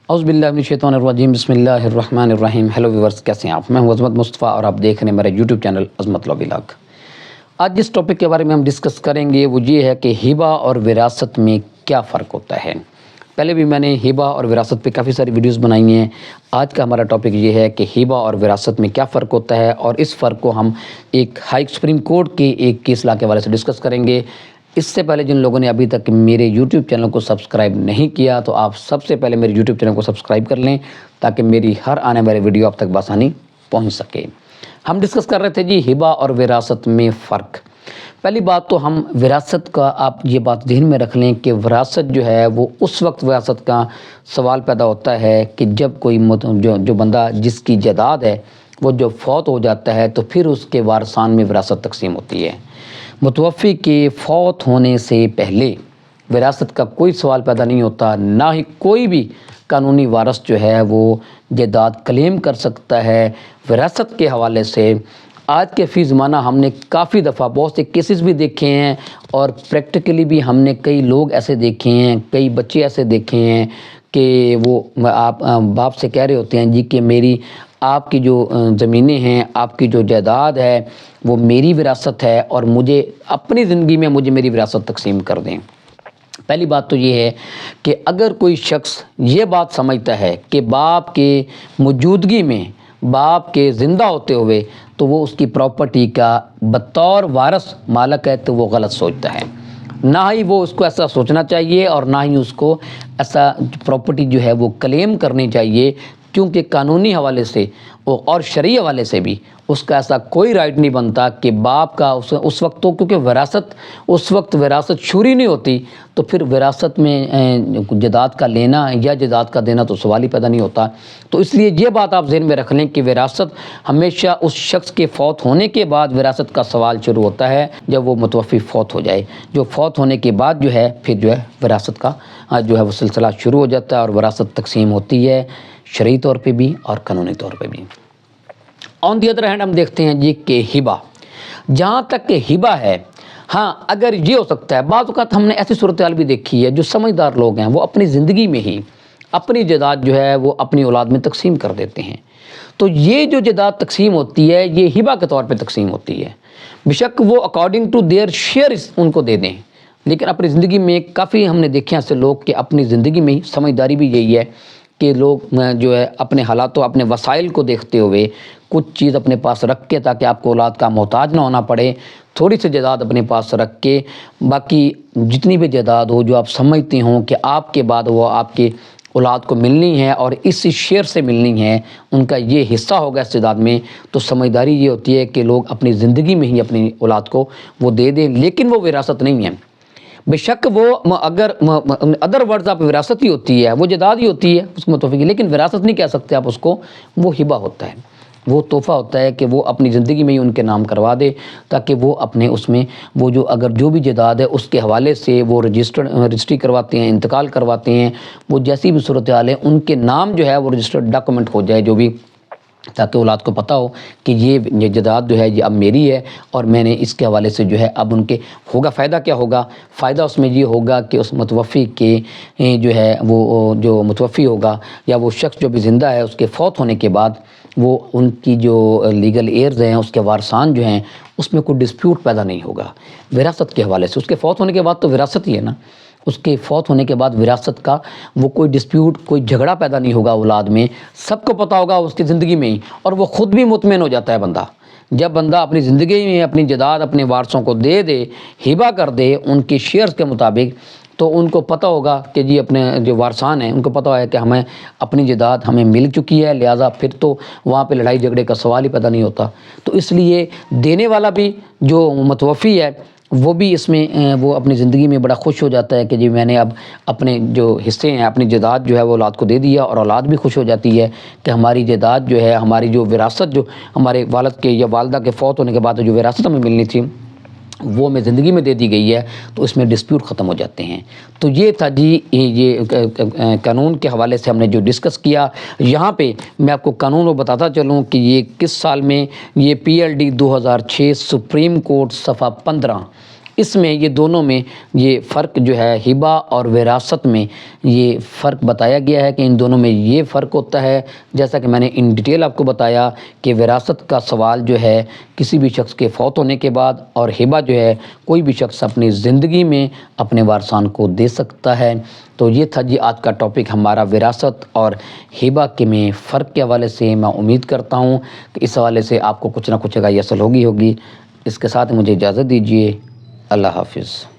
اعوذ باللہ من الشیطان الرجیم، بسم اللہ الرحمن الرحیم۔ ہیلو ویورز، کیسے ہیں آپ؟ میں ہوں عظمت مصطفیٰ اور آپ دیکھ رہے ہیں میرا یوٹیوب چینل عظمت لاء ولاگ۔ آج جس ٹاپک کے بارے میں ہم ڈسکس کریں گے وہ یہ ہے کہ ہبہ اور وراثت میں کیا فرق ہوتا ہے۔ پہلے بھی میں نے ہبہ اور وراثت پہ کافی ساری ویڈیوز بنائی ہیں۔ آج کا ہمارا ٹاپک یہ ہے کہ ہبہ اور وراثت میں کیا فرق ہوتا ہے، اور اس فرق کو ہم ایک ہائی سپریم کورٹ کے ایک کیس لا کے حوالے سے ڈسکس کریں گے۔ اس سے پہلے جن لوگوں نے ابھی تک میرے یوٹیوب چینل کو سبسکرائب نہیں کیا تو آپ سب سے پہلے میرے یوٹیوب چینل کو سبسکرائب کر لیں تاکہ میری ہر آنے والی ویڈیو آپ تک بآسانی پہنچ سکے۔ ہم ڈسکس کر رہے تھے جی ہبہ اور وراثت میں فرق۔ پہلی بات تو ہم وراثت کا، آپ یہ بات ذہن میں رکھ لیں کہ وراثت جو ہے وہ اس وقت وراثت کا سوال پیدا ہوتا ہے کہ جب کوئی جو بندہ جس کی جائیداد ہے وہ جو فوت ہو جاتا ہے تو پھر اس کے وارثان میں وراثت تقسیم ہوتی ہے۔ متوفی کے فوت ہونے سے پہلے وراثت کا کوئی سوال پیدا نہیں ہوتا، نہ ہی کوئی بھی قانونی وارث جو ہے وہ جائیداد کلیم کر سکتا ہے وراثت کے حوالے سے۔ آج کے فی زمانہ ہم نے کافی دفعہ بہت سے کیسز بھی دیکھے ہیں، اور پریکٹیکلی بھی ہم نے کئی لوگ ایسے دیکھے ہیں، کئی بچے ایسے دیکھے ہیں کہ وہ آپ باپ سے کہہ رہے ہوتے ہیں جی کہ میری آپ کی جو زمینیں ہیں، آپ کی جو جائیداد ہے وہ میری وراثت ہے، اور مجھے اپنی زندگی میں مجھے میری وراثت تقسیم کر دیں۔ پہلی بات تو یہ ہے کہ اگر کوئی شخص یہ بات سمجھتا ہے کہ باپ کے موجودگی میں، باپ کے زندہ ہوتے ہوئے تو وہ اس کی پراپرٹی کا بطور وارث مالک ہے تو وہ غلط سوچتا ہے۔ نہ ہی وہ اس کو ایسا سوچنا چاہیے، اور نہ ہی اس کو ایسا پراپرٹی جو ہے وہ کلیم کرنی چاہیے، کیونکہ قانونی حوالے سے اور شرعی حوالے سے بھی اس کا ایسا کوئی رائٹ نہیں بنتا کہ باپ کا اس وقت تو، کیونکہ وراثت شوری نہیں ہوتی تو پھر وراثت میں جائیداد کا لینا یا جائیداد کا دینا تو سوال ہی پیدا نہیں ہوتا۔ تو اس لیے یہ بات آپ ذہن میں رکھ لیں کہ وراثت ہمیشہ اس شخص کے فوت ہونے کے بعد وراثت کا سوال شروع ہوتا ہے جب وہ متوفی فوت ہو جائے۔ جو فوت ہونے کے بعد جو ہے پھر جو ہے وراثت کا جو ہے وہ سلسلہ شروع ہو جاتا ہے، اور وراثت تقسیم ہوتی ہے شرعی طور پہ بھی اور قانونی طور پہ بھی۔ آن دی ادر ہینڈ ہم دیکھتے ہیں جی کہ ہبہ، جہاں تک کہ ہبہ ہے، ہاں اگر یہ ہو سکتا ہے، بعض اوقات ہم نے ایسی صورتحال بھی دیکھی ہے جو سمجھدار لوگ ہیں وہ اپنی زندگی میں ہی اپنی جائیداد جو ہے وہ اپنی اولاد میں تقسیم کر دیتے ہیں۔ تو یہ جو جائیداد تقسیم ہوتی ہے یہ ہبہ کے طور پہ تقسیم ہوتی ہے، بیشک وہ اکارڈنگ ٹو دیئر شیئر ان کو دے دیں، لیکن اپنی زندگی میں کافی ہم نے دیکھے ایسے لوگ کہ اپنی زندگی میں ہی سمجھداری بھی یہی ہے کہ لوگ جو ہے اپنے حالات و اپنے وسائل کو دیکھتے ہوئے کچھ چیز اپنے پاس رکھ کے، تاکہ آپ کو اولاد کا محتاج نہ ہونا پڑے، تھوڑی سی جائیداد اپنے پاس رکھ کے باقی جتنی بھی جائیداد ہو جو آپ سمجھتے ہوں کہ آپ کے بعد وہ آپ کے اولاد کو ملنی ہے اور اس شیئر سے ملنی ہے، ان کا یہ حصہ ہوگا اس جائیداد میں، تو سمجھداری یہ ہوتی ہے کہ لوگ اپنی زندگی میں ہی اپنی اولاد کو وہ دے دیں، لیکن وہ وراثت نہیں ہے۔ بے شک وہ اگر ادر ورڈز آپ وراثت ہی ہوتی ہے، وہ جائیداد ہی ہوتی ہے اس متوفی کی، لیکن وراثت نہیں کہہ سکتے آپ اس کو، وہ ہبہ ہوتا ہے، وہ تحفہ ہوتا ہے کہ وہ اپنی زندگی میں ہی ان کے نام کروا دے، تاکہ وہ اپنے اس میں وہ جو اگر جو بھی جائیداد ہے اس کے حوالے سے وہ رجسٹری کرواتے ہیں، انتقال کرواتے ہیں، وہ جیسی بھی صورتحال ہے ان کے نام جو ہے وہ رجسٹرڈ ڈاکومنٹ ہو جائے جو بھی، تاکہ اولاد کو پتہ ہو کہ یہ جائیداد جو ہے یہ اب میری ہے، اور میں نے اس کے حوالے سے جو ہے اب ان کے ہوگا فائدہ کیا ہوگا؟ فائدہ اس میں یہ ہوگا کہ اس متوفی کے جو ہے وہ جو متوفی ہوگا یا وہ شخص جو بھی زندہ ہے اس کے فوت ہونے کے بعد وہ ان کی جو لیگل ایئرز ہیں، اس کے وارثان جو ہیں، اس میں کوئی ڈسپیوٹ پیدا نہیں ہوگا وراثت کے حوالے سے۔ اس کے فوت ہونے کے بعد تو وراثت ہی ہے نا، اس کے فوت ہونے کے بعد وراثت کا وہ کوئی ڈسپیوٹ، کوئی جھگڑا پیدا نہیں ہوگا اولاد میں، سب کو پتہ ہوگا اس کی زندگی میں ہی، اور وہ خود بھی مطمئن ہو جاتا ہے بندہ۔ جب بندہ اپنی زندگی میں اپنی جائیداد اپنے وارثوں کو دے دے، ہبہ کر دے ان کی شیئرز کے مطابق، تو ان کو پتہ ہوگا کہ جی اپنے جو وارثان ہیں ان کو پتہ ہے کہ ہمیں اپنی جائیداد ہمیں مل چکی ہے، لہٰذا پھر تو وہاں پہ لڑائی جھگڑے کا سوال ہی پیدا نہیں ہوتا۔ تو اس لیے دینے والا بھی جو متوفی ہے وہ بھی اس میں وہ اپنی زندگی میں بڑا خوش ہو جاتا ہے کہ جی میں نے اب اپنے جو حصے ہیں، اپنی جائیداد جو ہے وہ اولاد کو دے دیا، اور اولاد بھی خوش ہو جاتی ہے کہ ہماری جائیداد جو ہے، ہماری جو وراثت جو ہمارے والد کے یا والدہ کے فوت ہونے کے بعد جو وراثت ہمیں ملنی تھی وہ ہمیں زندگی میں دے دی گئی ہے، تو اس میں ڈسپیوٹ ختم ہو جاتے ہیں۔ تو یہ تھا جی یہ قانون کے حوالے سے ہم نے جو ڈسکس کیا۔ یہاں پہ میں آپ کو قانون وہ بتاتا چلوں کہ یہ کس سال میں، یہ PLD 2006 سپریم کورٹ صفحہ 15 اس میں یہ دونوں میں یہ فرق جو ہے ہبہ اور وراثت میں یہ فرق بتایا گیا ہے کہ ان دونوں میں یہ فرق ہوتا ہے، جیسا کہ میں نے ان ڈیٹیل آپ کو بتایا کہ وراثت کا سوال جو ہے کسی بھی شخص کے فوت ہونے کے بعد، اور ہبہ جو ہے کوئی بھی شخص اپنی زندگی میں اپنے وارثان کو دے سکتا ہے۔ تو یہ تھا جی آج کا ٹاپک ہمارا وراثت اور ہبہ کے میں فرق کے حوالے سے۔ میں امید کرتا ہوں کہ اس حوالے سے آپ کو کچھ نہ کچھ رائے حاصل ہوگی۔ اس کے ساتھ مجھے اجازت دیجیے، اللہ حافظ۔